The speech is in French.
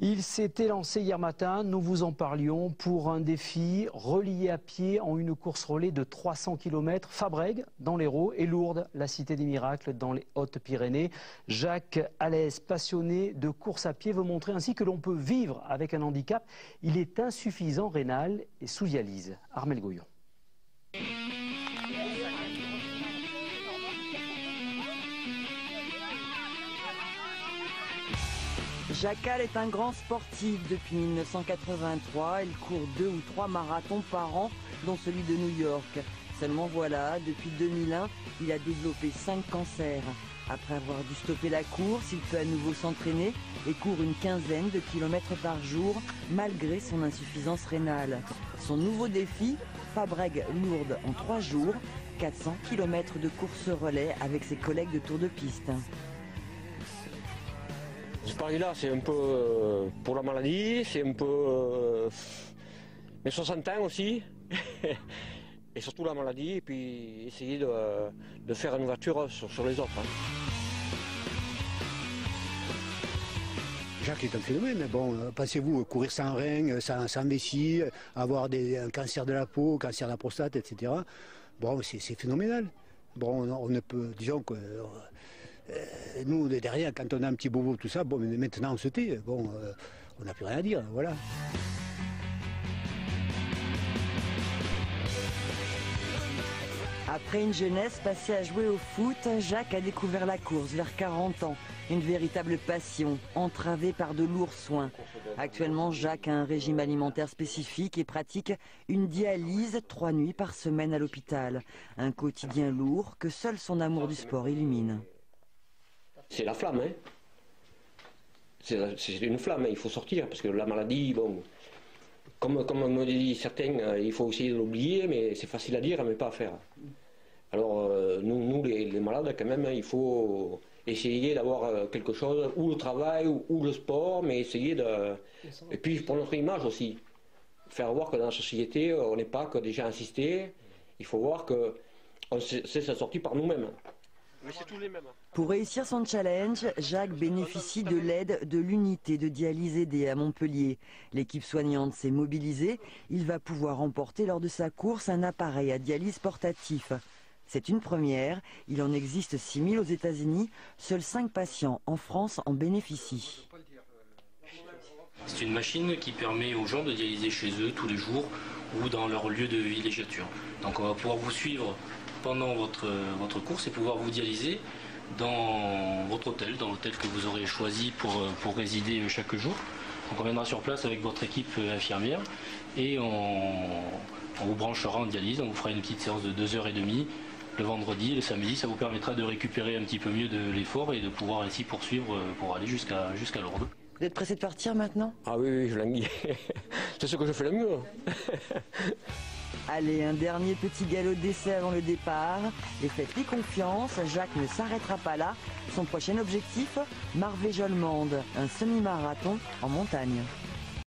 Il s'était lancé hier matin, nous vous en parlions, pour un défi relié à pied en une course relais de 300 km. Fabrègues, dans l'Hérault, et Lourdes, la cité des miracles, dans les Hautes-Pyrénées. Jacques Alès, passionné de course à pied, veut montrer ainsi que l'on peut vivre avec un handicap. Il est insuffisant rénal et sous dialyse. Armel Goyon. Jacques Alès est un grand sportif depuis 1983. Il court 2 ou 3 marathons par an, dont celui de New York. Seulement voilà, depuis 2001, il a développé 5 cancers. Après avoir dû stopper la course, il peut à nouveau s'entraîner et court une quinzaine de kilomètres par jour, malgré son insuffisance rénale. Son nouveau défi, Fabrègues-Lourdes en 3 jours, 400 km de course relais avec ses collègues de Tour de Piste. Ce pari-là, c'est un peu pour la maladie, c'est un peu mes 60 ans aussi, et surtout la maladie, et puis essayer de faire une ouverture sur les autres. Jacques est un phénomène. Bon, pensez-vous, courir sans rein, sans vessie, avoir un cancer de la peau, cancer de la prostate, etc. Bon, c'est phénoménal. Bon, on ne peut, disons que nous, derrière, quand on a un petit bobo, tout ça, bon, mais maintenant on se tait. Bon, on n'a plus rien à dire, voilà. Après une jeunesse passée à jouer au foot, Jacques a découvert la course vers 40 ans. Une véritable passion, entravée par de lourds soins. Actuellement, Jacques a un régime alimentaire spécifique et pratique une dialyse 3 nuits par semaine à l'hôpital. Un quotidien lourd que seul son amour du sport illumine. C'est la flamme, hein. C'est une flamme, hein. Il faut sortir, parce que la maladie, bon, comme me dit certains, il faut essayer de l'oublier, mais c'est facile à dire, mais pas à faire. Alors, nous les malades, quand même, il faut essayer d'avoir quelque chose, ou le travail, ou le sport, mais essayer de... Et puis pour notre image aussi, faire voir que dans la société, on n'est pas que des gens assistés, il faut voir qu'on s'est sorti par nous-mêmes. Mais c'est tous les mêmes. Pour réussir son challenge, Jacques bénéficie de l'aide de l'unité de dialyse aidée à Montpellier. L'équipe soignante s'est mobilisée. Il va pouvoir emporter lors de sa course un appareil à dialyse portatif. C'est une première. Il en existe 6000 aux États-Unis. Seuls 5 patients en France en bénéficient. C'est une machine qui permet aux gens de dialyser chez eux tous les jours ou dans leur lieu de villégiature. Donc on va pouvoir vous suivre pendant votre course et pouvoir vous dialyser dans votre hôtel, dans l'hôtel que vous aurez choisi pour résider chaque jour. Donc on viendra sur place avec votre équipe infirmière et on vous branchera en dialyse, on vous fera une petite séance de 2h30 le vendredi et le samedi. Ça vous permettra de récupérer un petit peu mieux de l'effort et de pouvoir ainsi poursuivre pour aller jusqu'à Lourdes. Vous êtes pressé de partir maintenant? Ah oui, je languis. C'est ce que je fais le mieux. Allez, un dernier petit galop d'essai avant le départ. Et faites-lui confiance, Jacques ne s'arrêtera pas là. Son prochain objectif, Marvejols-Mende, un semi-marathon en montagne.